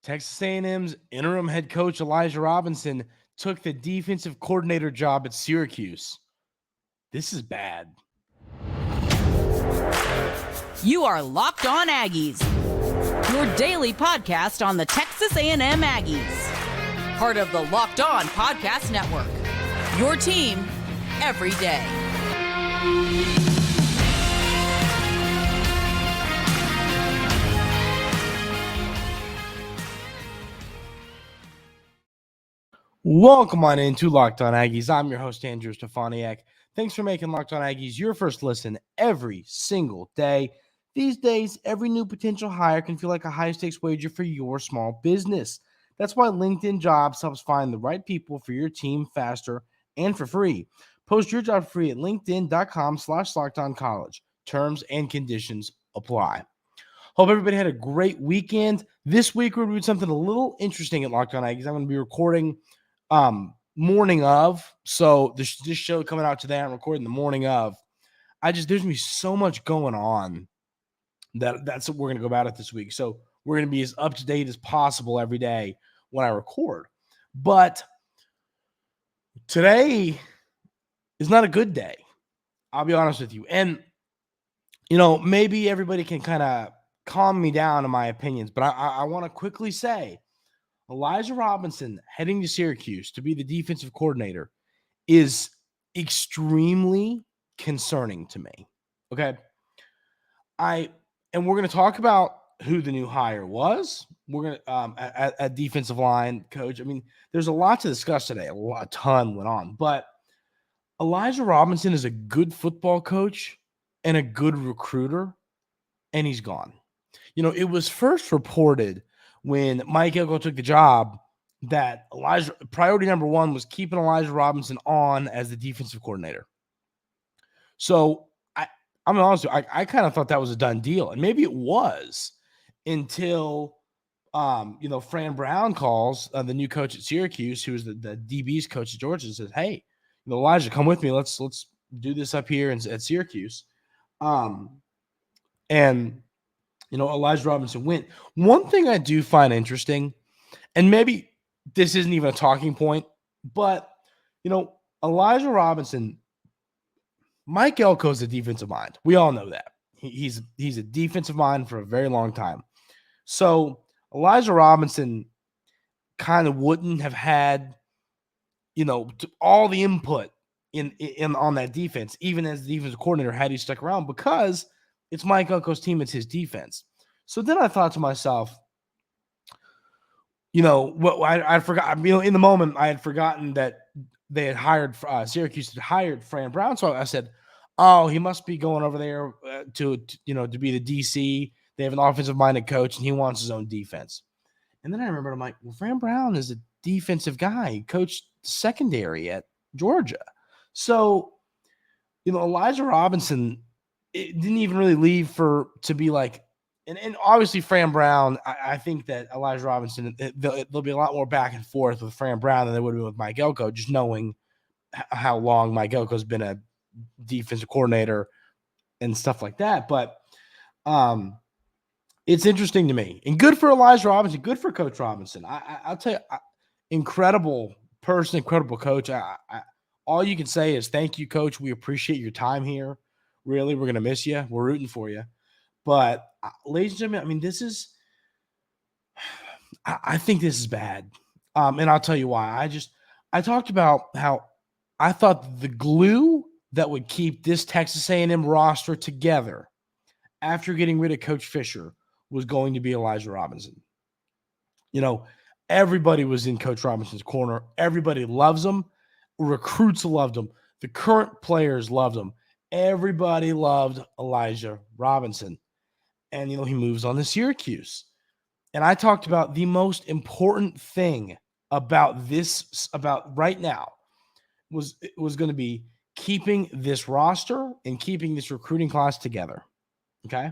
Texas A&M's interim head coach Elijah Robinson took the defensive coordinator job at Syracuse. This is bad. You are Locked On Aggies, your daily podcast on the Texas A&M Aggies. Part of the Locked On Podcast Network, your team every day. Welcome on into Locked On Aggies. I'm your host, Andrew Stefaniak. Thanks for making Locked On Aggies your first listen every single day. These days, every new potential hire can feel like a high-stakes wager for your small business. That's why LinkedIn Jobs helps find the right people for your team faster and for free. Post your job free at linkedin.com/lockedoncollege. Terms and conditions apply. Hope everybody had a great weekend. This week, we're doing something a little interesting at Locked On Aggies. I'm going to be recording morning of. So this show coming out today, I'm recording the morning of. There's going to be so much going on that's what we're going to go about it this week. So we're going to be as up to date as possible every day when I record. But today is not a good day. I'll be honest with you. And, maybe everybody can kind of calm me down in my opinions, but I want to quickly say Elijah Robinson heading to Syracuse to be the defensive coordinator is extremely concerning to me. Okay. And we're going to talk about who the new hire was. We're going to at defensive line coach. I mean, there's a lot to discuss today. A ton went on, but Elijah Robinson is a good football coach and a good recruiter, and he's gone. It was first reported when Mike Elko took the job that priority number one was keeping Elijah Robinson on as the defensive coordinator. So I'm honest with you, I kind of thought that was a done deal. And maybe it was until, Fran Brown calls the new coach at Syracuse, who was the DB's coach at Georgia, and says, hey, Elijah, come with me. Let's do this up here at Syracuse. Elijah Robinson went. One thing I do find interesting, and maybe this isn't even a talking point, but, Elijah Robinson, Mike Elko is a defensive mind. We all know that. He's a defensive mind for a very long time. So Elijah Robinson kind of wouldn't have had, all the input in on that defense, even as the defensive coordinator, had he stuck around, because it's Mike Elko's team. It's his defense. So then I thought to myself, I forgot. In the moment, I had forgotten that they had hired Syracuse had hired Fran Brown. So I said, "Oh, he must be going over there to be the DC. They have an offensive-minded coach, and he wants his own defense." And then I remembered, I'm like, "Well, Fran Brown is a defensive guy. He coached secondary at Georgia." So, Elijah Robinson, it didn't even really leave to be like, and obviously Fran Brown, I think that Elijah Robinson, there'll be a lot more back and forth with Fran Brown than there would have been with Mike Elko, just knowing how long Mike Elko has been a defensive coordinator and stuff like that. But it's interesting to me, and good for Elijah Robinson, good for Coach Robinson. I'll tell you, incredible person, incredible coach. All you can say is thank you, Coach. We appreciate your time here. Really, we're going to miss you. We're rooting for you. But, ladies and gentlemen, I think this is bad. And I'll tell you why. I talked about how I thought the glue that would keep this Texas A&M roster together after getting rid of Coach Fisher was going to be Elijah Robinson. Everybody was in Coach Robinson's corner. Everybody loves him. Recruits loved him. The current players loved him. Everybody loved Elijah Robinson. And, he moves on to Syracuse. And I talked about the most important thing about right now was going to be keeping this roster and keeping this recruiting class together. Okay?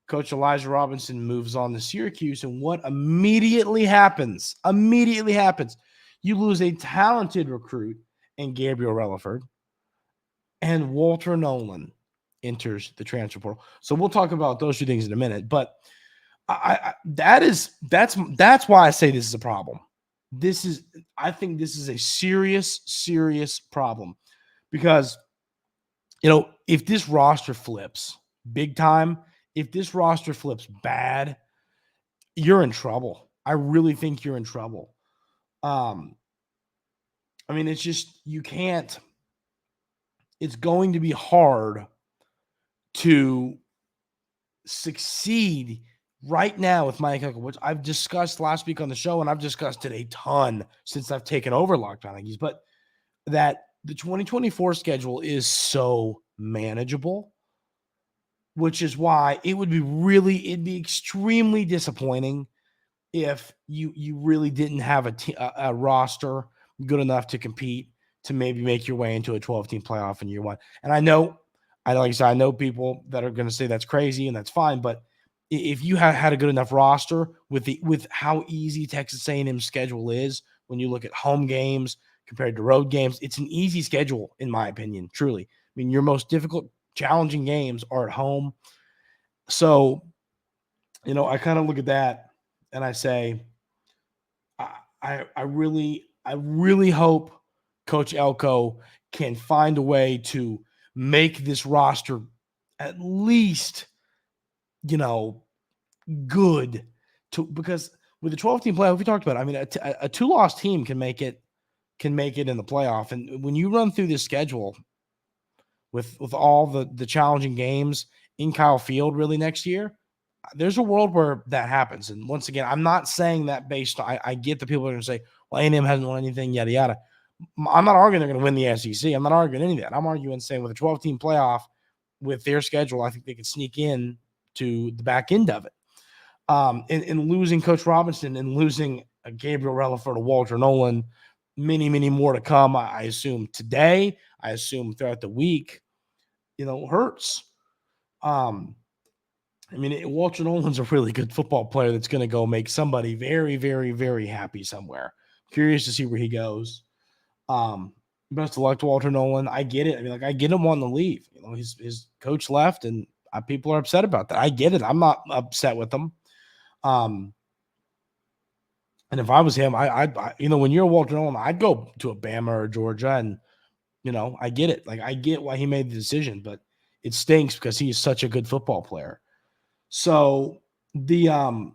Coach Elijah Robinson moves on to Syracuse, and what immediately happens? You lose a talented recruit in Gabriel Relaford, and Walter Nolen enters the transfer portal. So we'll talk about those two things in a minute. But That's why I say this is a problem. I think this is a serious problem because, if this roster flips big time, if this roster flips bad, you're in trouble. I really think you're in trouble. It's just, you can't, it's going to be hard to succeed right now with Mike Elko, which I've discussed last week on the show, and I've discussed it a ton since I've taken over Locked On Aggies, but that the 2024 schedule is so manageable, which is why it'd be extremely disappointing if you really didn't have a roster good enough to compete to maybe make your way into a 12-team playoff in year one. And I know, like I said, I know people that are going to say that's crazy, and that's fine, but if you had a good enough roster with how easy Texas A&M's schedule is, when you look at home games compared to road games, it's an easy schedule, in my opinion, truly. Your most difficult, challenging games are at home. So, I kind of look at that and I say, I really hope Coach Elko can find a way to make this roster at least, good, because with the 12-team playoff, we talked about it, a 2-loss team can make it in the playoff. And when you run through this schedule with all the challenging games in Kyle Field really next year, there's a world where that happens. And once again, I'm not saying that based on, I get the people are going to say, well, A&M hasn't won anything, yada, yada. I'm not arguing they're going to win the SEC. I'm not arguing any of that. I'm arguing saying with a 12-team playoff, with their schedule, I think they could sneak in to the back end of it. And losing Coach Robinson and losing Gabriel Relaford to Walter Nolen, many more to come, I assume today, I assume throughout the week, hurts. Walter Nolen's a really good football player that's going to go make somebody very, very, very happy somewhere. Curious to see where he goes. Best of luck to Walter Nolen. I get it. I get him wanting to leave. His coach left, and people are upset about that. I get it. I'm not upset with them. And if I was him, I when you're Walter Nolen, I'd go to a Bama or Georgia, and I get it. I get why he made the decision, but it stinks because he is such a good football player. So the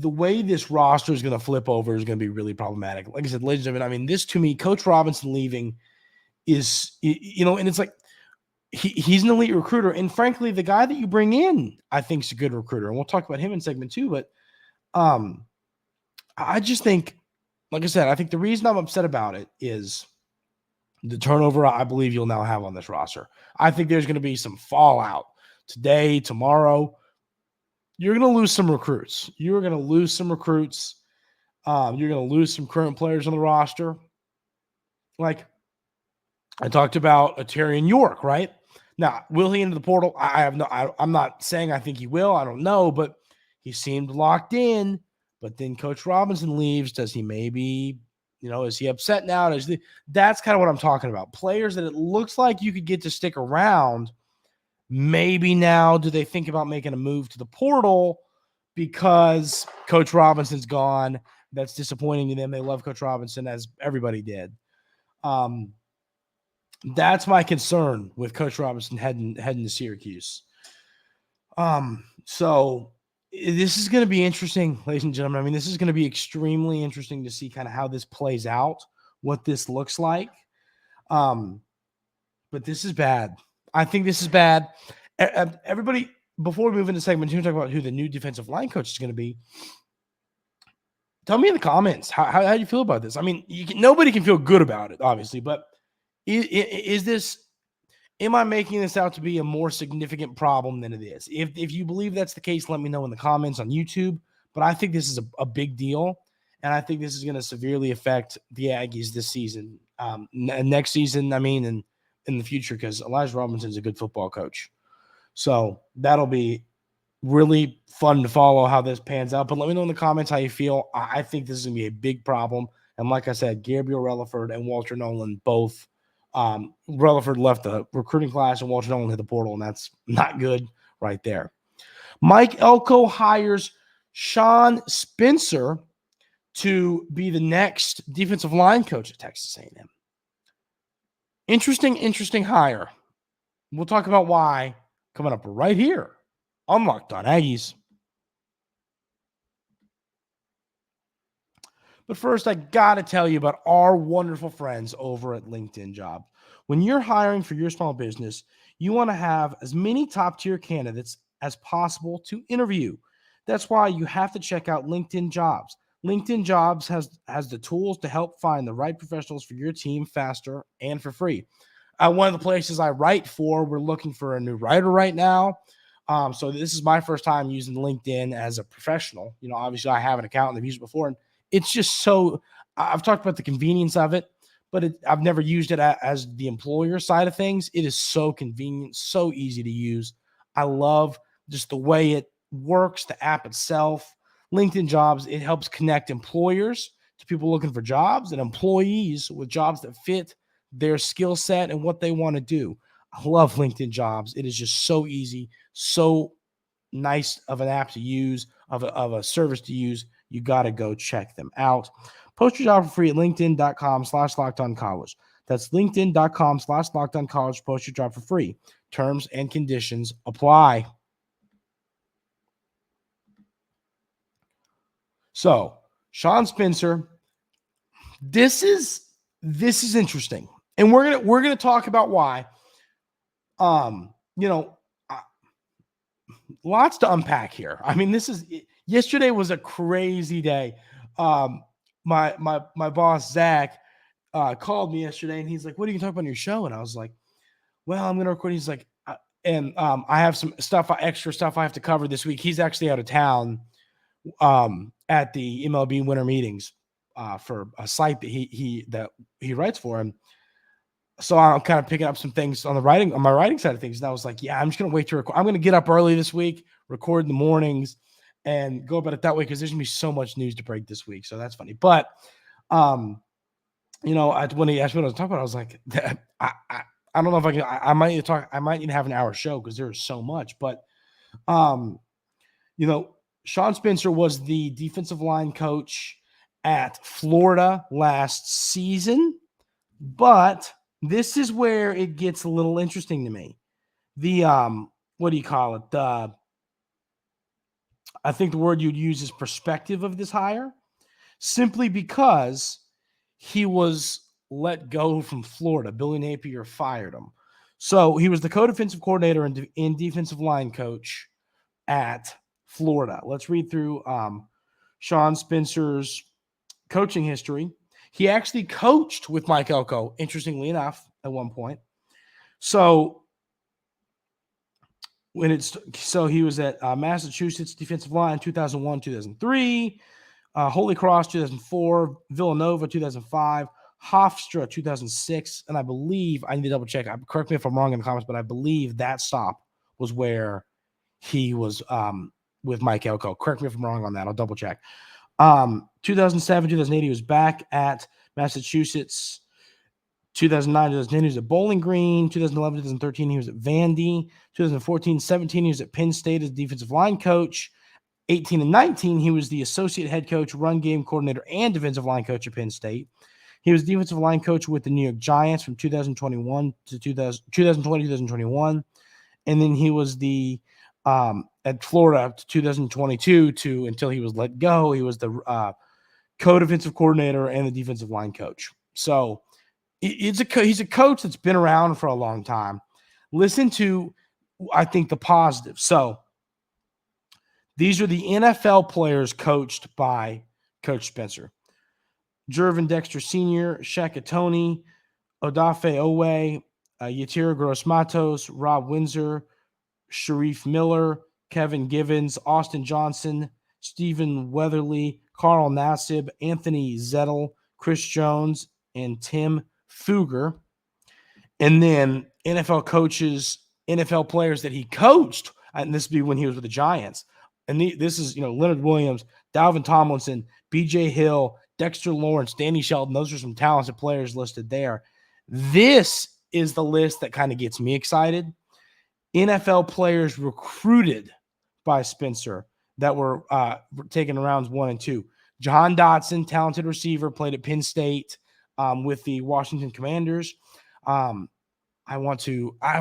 way this roster is going to flip over is going to be really problematic. Like I said, ladies and gentlemen, this to me, Coach Robinson leaving is, and it's like he's an elite recruiter. And frankly, the guy that you bring in, I think, is a good recruiter. And we'll talk about him in segment 2. But I just think, like I said, I think the reason I'm upset about it is the turnover I believe you'll now have on this roster. I think there's going to be some fallout today, tomorrow. You're going to lose some recruits. You're going to lose some recruits. You're going to lose some current players on the roster. Like I talked about a Terrian York, right? Now, will he into the portal? I'm not saying I think he will. I don't know, but he seemed locked in. But then Coach Robinson leaves. Does he maybe, is he upset now? That's kind of what I'm talking about. Players that it looks like you could get to stick around. Maybe now do they think about making a move to the portal because Coach Robinson's gone? That's disappointing to them. They love Coach Robinson, as everybody did. That's my concern with Coach Robinson heading to Syracuse. So this is going to be interesting, ladies and gentlemen. This is going to be extremely interesting to see kind of how this plays out, what this looks like. But this is bad. I think this is bad. Everybody, before we move into segment 2, talk about who the new defensive line coach is going to be. Tell me in the comments how do you feel about this? Nobody can feel good about it, obviously, but is this? Am I making this out to be a more significant problem than it is? If you believe that's the case, let me know in the comments on YouTube. But I think this is a big deal, and I think this is going to severely affect the Aggies this season, next season. And in the future, because Elijah Robinson is a good football coach. So that'll be really fun to follow how this pans out. But let me know in the comments how you feel. I think this is going to be a big problem. And like I said, Gabriel Relaford and Walter Nolen both. Relaford left the recruiting class and Walter Nolen hit the portal, and that's not good right there. Mike Elko hires Sean Spencer to be the next defensive line coach at Texas A&M. Interesting hire. We'll talk about why coming up right here on Locked On Aggies. But first, I got to tell you about our wonderful friends over at LinkedIn Jobs. When you're hiring for your small business, you want to have as many top-tier candidates as possible to interview. That's why you have to check out LinkedIn Jobs. LinkedIn Jobs has the tools to help find the right professionals for your team faster and for free. One of the places I write for, we're looking for a new writer right now. So this is my first time using LinkedIn as a professional. Obviously I have an account and I've used it before, and it's just so, I've talked about the convenience of it, but I've never used it as the employer side of things. It is so convenient, so easy to use. I love just the way it works, the app itself. LinkedIn Jobs, it helps connect employers to people looking for jobs and employees with jobs that fit their skill set and what they want to do. I love LinkedIn Jobs. It is just so easy, so nice of an app to use, of a service to use. You got to go check them out. Post your job for free at linkedin.com/lockedoncollege. That's linkedin.com/lockedoncollege. Post your job for free. Terms and conditions apply. So, Sean Spencer, this is interesting. And we're going to talk about why. Lots to unpack here. I mean, yesterday was a crazy day. My boss, Zach, called me yesterday and he's like, "What are you talking about on your show?" And I was like, "Well, I'm going to record." He's like, I have some extra stuff I have to cover this week. He's actually out of town at the MLB winter meetings for a site that he writes for him. So I'm kind of picking up some things on my writing side of things. And I was like, yeah, I'm just going to wait to record. I'm going to get up early this week, record in the mornings, and go about it that way because there's going to be so much news to break this week. So that's funny. But, when he asked me what I was talking about, I was like, I don't know if I can. I might need to talk. I might need to have an hour show because there's so much. But, Sean Spencer was the defensive line coach at Florida last season, but this is where it gets a little interesting to me. The what do you call it? I think the word you'd use is perspective of this hire, simply because he was let go from Florida. Billy Napier fired him. So he was the co-defensive coordinator and defensive line coach at Florida. Let's read through Sean Spencer's coaching history. He actually coached with Mike Elko, interestingly enough, at one point. So he was at Massachusetts defensive line 2001, 2003, Holy Cross 2004, Villanova 2005, Hofstra 2006, and I believe, I need to double check. Correct me if I'm wrong in the comments, but I believe that stop was where he was with Mike Elko. Correct me if I'm wrong on that. I'll double check. 2007, 2008, he was back at Massachusetts. 2009, 2010, he was at Bowling Green. 2011, 2013, he was at Vandy. 2014, 17, he was at Penn State as defensive line coach. 18 and 19, he was the associate head coach, run game coordinator, and defensive line coach at Penn State. He was defensive line coach with the New York Giants from 2020, 2021. And then he was at Florida 2022 until he was let go. He was the co-defensive coordinator and the defensive line coach. So he's a coach that's been around for a long time. Listen to, I think, the positive. So these are the NFL players coached by Coach Spencer: Jervin Dexter Sr., Shaka Toney, Odafe Owe, Yatira Gross-Matos, Rob Windsor, Sharif Miller, Kevin Givens, Austin Johnson, Stephen Weatherly, Carl Nassib, Anthony Zettel, Chris Jones, and Tim Fugger. And then NFL coaches, NFL players that he coached, and this would be when he was with the Giants. And this is, Leonard Williams, Dalvin Tomlinson, B.J. Hill, Dexter Lawrence, Danny Shelton. Those are some talented players listed there. This is the list that kind of gets me excited. NFL players recruited by Spencer that were taken in rounds 1 and 2. Jahan Dotson, talented receiver, played at Penn State with the Washington Commanders. I've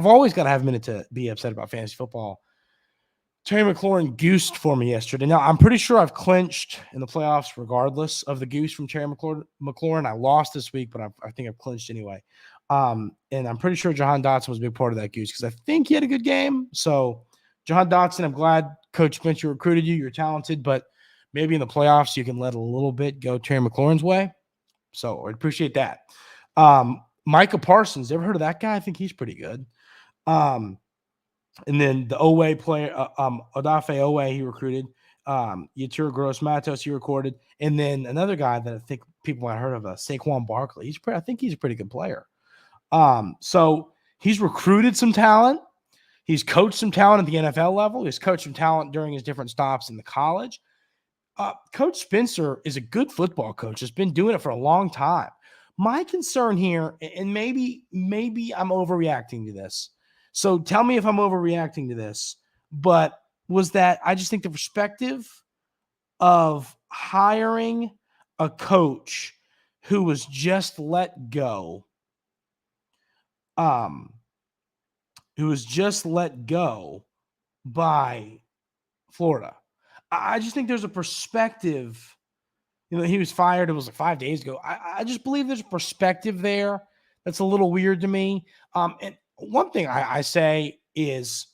always got to have a minute to be upset about fantasy football. Terry McLaurin goosed for me yesterday. Now, I'm pretty sure I've clinched in the playoffs regardless of the goose from Terry McLaurin. I lost this week, but I think I've clinched anyway. And I'm pretty sure Jahan Dotson was a big part of that goose because I think he had a good game. So, Jahan Dotson, I'm glad Coach Spencer recruited you. You're talented, but maybe in the playoffs you can let a little bit go Terry McLaurin's way. So, I appreciate that. Micah Parsons, ever heard of that guy? I think he's pretty good. And then the Owe player, Odafe Owe, he recruited. Yatur Gross-Matos, he recorded. And then another guy that I think people might have heard of, Saquon Barkley. I think he's a pretty good player. So he's recruited some talent. He's coached some talent at the NFL level. He's coached some talent during his different stops in the college. Coach Spencer is a good football coach. Has been doing it for a long time. My concern here, and maybe I'm overreacting to this, so tell me if I'm overreacting to this, but was that I just think the perspective of hiring a coach who was just let go, by Florida. I just think there's a perspective. He was fired. It was like 5 days ago. I just believe there's a perspective there that's a little weird to me. And one thing I say is,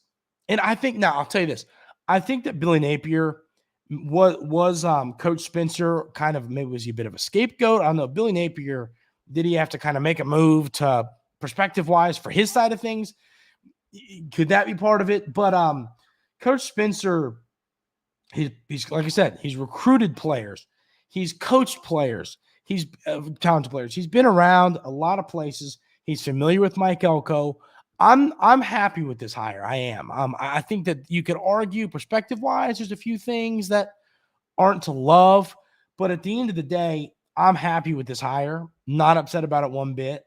and I think now I'll tell you this. I think that Billy Napier was Coach Spencer kind of maybe was he a bit of a scapegoat? I don't know. Billy Napier, did he have to kind of make a move to perspective wise for his side of things? Could that be part of it? But Coach Spencer, he's like I said, he's recruited players. He's coached players. He's talented players. He's been around a lot of places. He's familiar with Mike Elko. I'm happy with this hire. I am. I think that you could argue perspective-wise, there's a few things that aren't to love, but at the end of the day, I'm happy with this hire. Not upset about it one bit.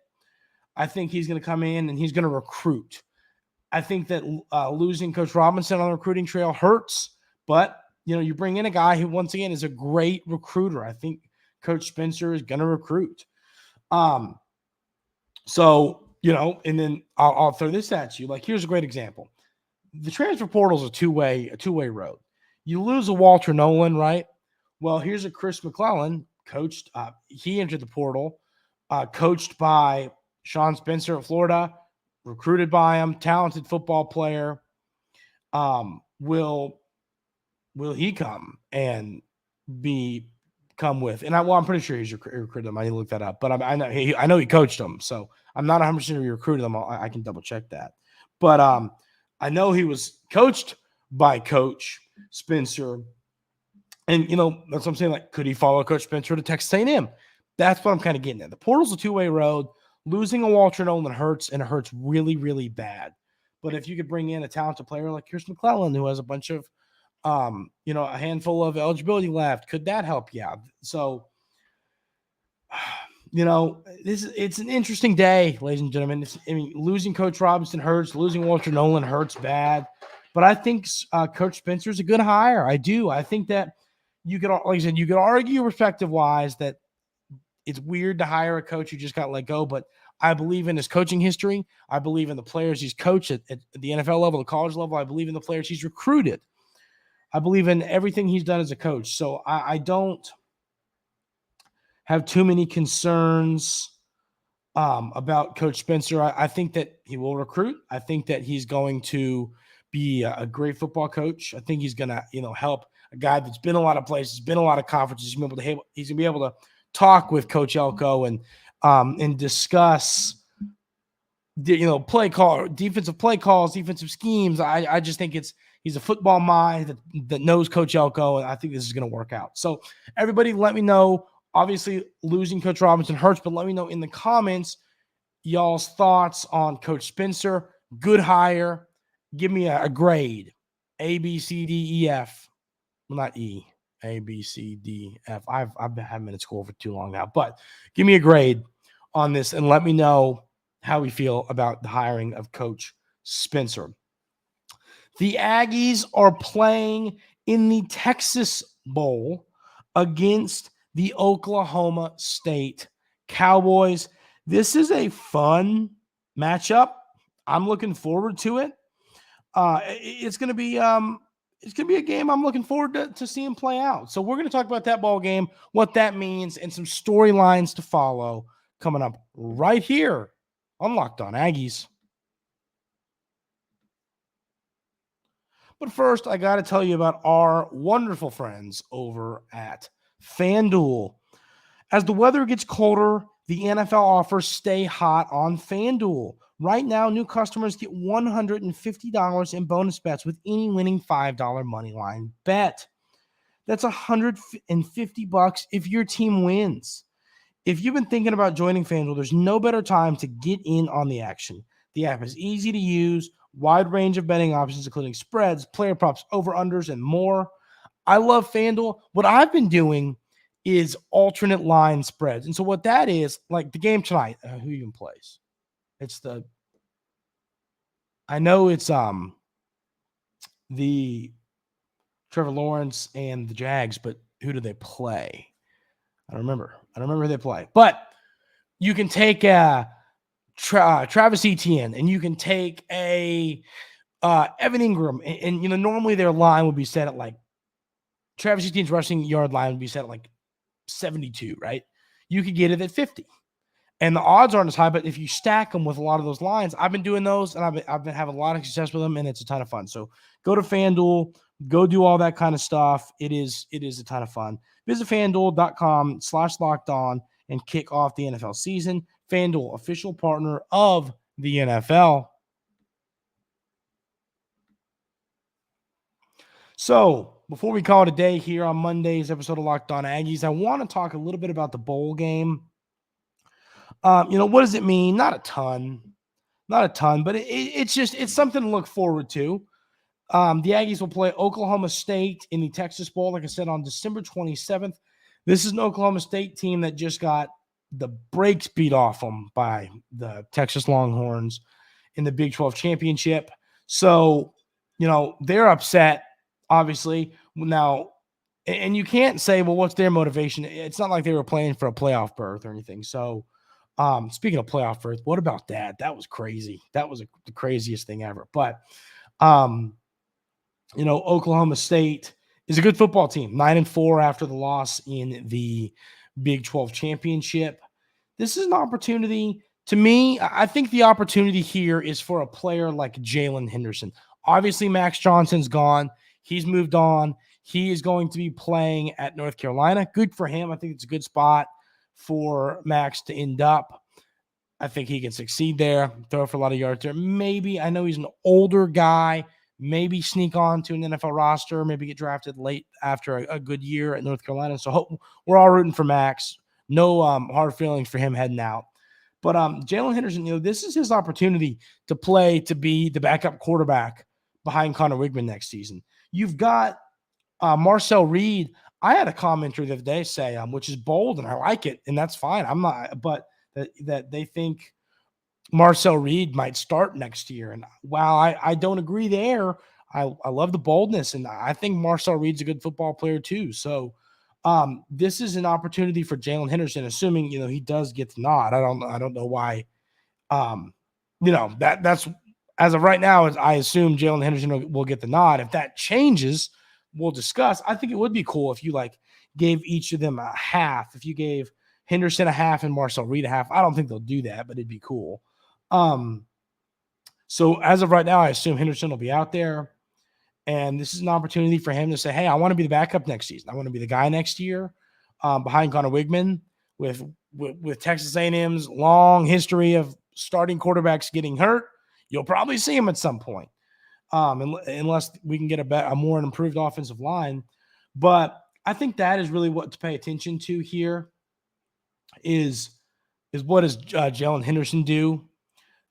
I think he's going to come in and he's going to recruit. I think that losing Coach Robinson on the recruiting trail hurts, but you bring in a guy who, once again, is a great recruiter. I think Coach Spencer is going to recruit. So, and then I'll throw this at you. Like, here's a great example. The transfer portal is a two-way road. You lose a Walter Nolen, right? Well, here's a Chris McClellan coached. He entered the portal, coached by Sean Spencer at Florida, recruited by him, talented football player. Will he come and come with? And I'm pretty sure he's recruited them. I didn't look that up, but I know he coached them, so I'm not 100% sure he recruited them. I can double check that, but I know he was coached by Coach Spencer, and that's what I'm saying. Like, could he follow Coach Spencer to Texas A&M? That's what I'm kind of getting at. The portal's a two-way road. Losing a Walter Nolen hurts, and it hurts really, really bad. But if you could bring in a talented player like Chris McClellan, who has a bunch of a handful of eligibility left, could that help you out? So, it's an interesting day, ladies and gentlemen. Losing Coach Robinson hurts. Losing Walter Nolen hurts bad. But I think Coach Spencer is a good hire. I do. I think that you could, like I said, you could argue perspective-wise that it's weird to hire a coach who just got let go, but I believe in his coaching history. I believe in the players he's coached at the NFL level, the college level. I believe in the players he's recruited. I believe in everything he's done as a coach. So I don't have too many concerns about Coach Spencer. I think that he will recruit. I think that he's going to be a great football coach. I think he's going to, help a guy that's been a lot of places, been a lot of conferences. He's going to be able to talk with Coach Elko and discuss play call, defensive play calls, defensive schemes. I just think he's a football mind that knows Coach Elko, and I think this is going to work out. So everybody, let me know. Obviously, losing Coach Robinson hurts, but let me know in the comments y'all's thoughts on Coach Spencer. Good hire. Give me a grade. A, B, C, D, E, F. Well, not E. A, B, C, D, F. I've been in school for too long now, but give me a grade on this and let me know how we feel about the hiring of Coach Spencer. The Aggies are playing in the Texas Bowl against the Oklahoma State Cowboys. This is a fun matchup. I'm looking forward to it. It's going to be a game I'm looking forward to seeing play out. So we're going to talk about that ball game, what that means, and some storylines to follow coming up right here on Locked On Aggies. But first, I got to tell you about our wonderful friends over at FanDuel. As the weather gets colder, the NFL offers stay hot on FanDuel. Right now, new customers get $150 in bonus bets with any winning $5 moneyline bet. That's $150 if your team wins. If you've been thinking about joining FanDuel, there's no better time to get in on the action. The app is easy to use, wide range of betting options, including spreads, player props, over-unders, and more. I love FanDuel. What I've been doing is alternate line spreads. And so what that is, like the game tonight, who even plays? I know it's the Trevor Lawrence and the Jags, but who do they play? I don't remember who they play. But you can take Travis Etienne, and you can take Evan Ingram, and normally their line would be set at like Travis Etienne's rushing yard line would be set at like 72, right? You could get it at 50, and the odds aren't as high. But if you stack them with a lot of those lines, I've been doing those, and I've been having a lot of success with them, and it's a ton of fun. So go to FanDuel, go do all that kind of stuff. It is a ton of fun. Visit FanDuel.com/lockedon and kick off the NFL season. FanDuel, official partner of the NFL. So before we call it a day here on Monday's episode of Locked On Aggies, I want to talk a little bit about the bowl game. What does it mean? Not a ton, but it's something to look forward to. The Aggies will play Oklahoma State in the Texas Bowl, like I said, on December 27th. This is an Oklahoma State team that just got the brakes beat off them by the Texas Longhorns in the Big 12 championship. So, they're upset, obviously. Now, and you can't say, well, what's their motivation? It's not like they were playing for a playoff berth or anything. So, speaking of playoff berth, what about that? That was crazy. That was the craziest thing ever. But, Oklahoma State is a good football team, 9-4 after the loss in the Big 12 championship. This is an opportunity. To me, I think the opportunity here is for a player like Jaylen Henderson. Obviously, Max Johnson's gone. He's moved on. He is going to be playing at North Carolina. Good for him. I think it's a good spot for Max to end up. I think he can succeed there, throw for a lot of yards there. Maybe, I know he's an older guy, maybe sneak on to an NFL roster, maybe get drafted late after a good year at North Carolina. So we're all rooting for Max. No hard feelings for him heading out. But Jaylen Henderson, this is his opportunity to be the backup quarterback behind Connor Wigman next season. You've got Marcel Reed. I had a commenter the other day say, which is bold, and I like it, and that's fine. I'm not, but that they think Marcel Reed might start next year. And while I don't agree there, I love the boldness, and I think Marcel Reed's a good football player too. So this is an opportunity for Jaylen Henderson, assuming he does get the nod. I don't know why. That's as of right now. I assume Jaylen Henderson will get the nod. If that changes, we'll discuss. I think it would be cool if you gave each of them a half. If you gave Henderson a half and Marcel Reed a half. I don't think they'll do that, but it'd be cool. So as of right now, I assume Henderson will be out there, and this is an opportunity for him to say, hey, I want to be the backup next season. I want to be the guy next year behind Connor Wigman with Texas A&M's long history of starting quarterbacks getting hurt. You'll probably see him at some point unless we can get a more improved offensive line. But I think that is really what to pay attention to here is what does Jaylen Henderson do?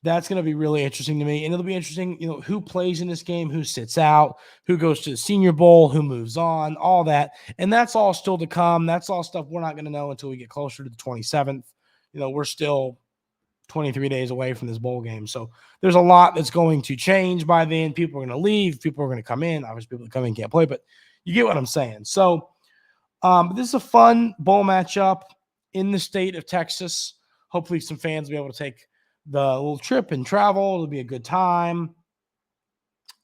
That's going to be really interesting to me. And it'll be interesting, who plays in this game, who sits out, who goes to the Senior Bowl, who moves on, all that. And that's all still to come. That's all stuff we're not going to know until we get closer to the 27th. We're still 23 days away from this bowl game. So there's a lot that's going to change by then. People are going to leave. People are going to come in. Obviously, people that come in can't play, but you get what I'm saying. So this is a fun bowl matchup in the state of Texas. Hopefully some fans will be able to take the little trip and travel. It'll be a good time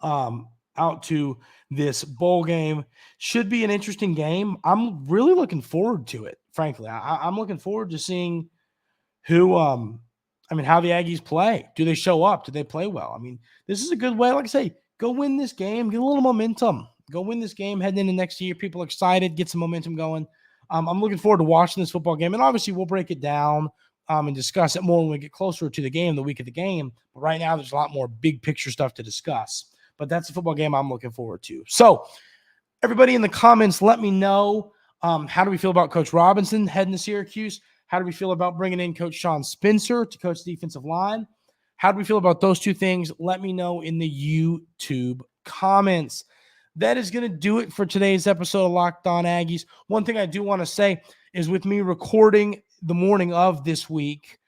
out to this bowl game. Should be an interesting game. I'm really looking forward to it, frankly. I'm looking forward to seeing who how the Aggies play. Do they show up? Do they play well? I mean, this is a good way, like I say, go win this game, get a little momentum. Go win this game heading into next year. People are excited, get some momentum going. I'm looking forward to watching this football game. And obviously, we'll break it down and discuss it more when we get closer to the game, the week of the game. But right now, there's a lot more big picture stuff to discuss. But that's a football game I'm looking forward to. So, everybody in the comments, let me know, how do we feel about Coach Robinson heading to Syracuse? How do we feel about bringing in Coach Sean Spencer to coach the defensive line? How do we feel about those two things? Let me know in the YouTube comments. That is going to do it for today's episode of Locked On Aggies. One thing I do want to say is with me recording the morning of this week,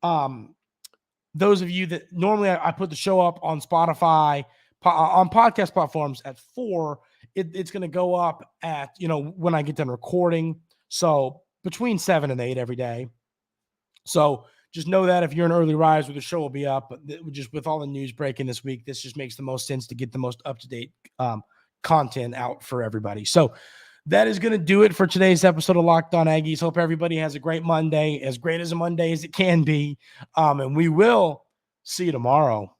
those of you that normally I put the show up on Spotify, on podcast platforms at 4, it's going to go up at, when I get done recording. So between 7 and 8 every day. So just know that if you're an early riser, the show will be up. But just with all the news breaking this week, this just makes the most sense to get the most up-to-date content out for everybody. So that is going to do it for today's episode of Locked On Aggies. Hope everybody has a great Monday, as great as a Monday as it can be. And we will see you tomorrow.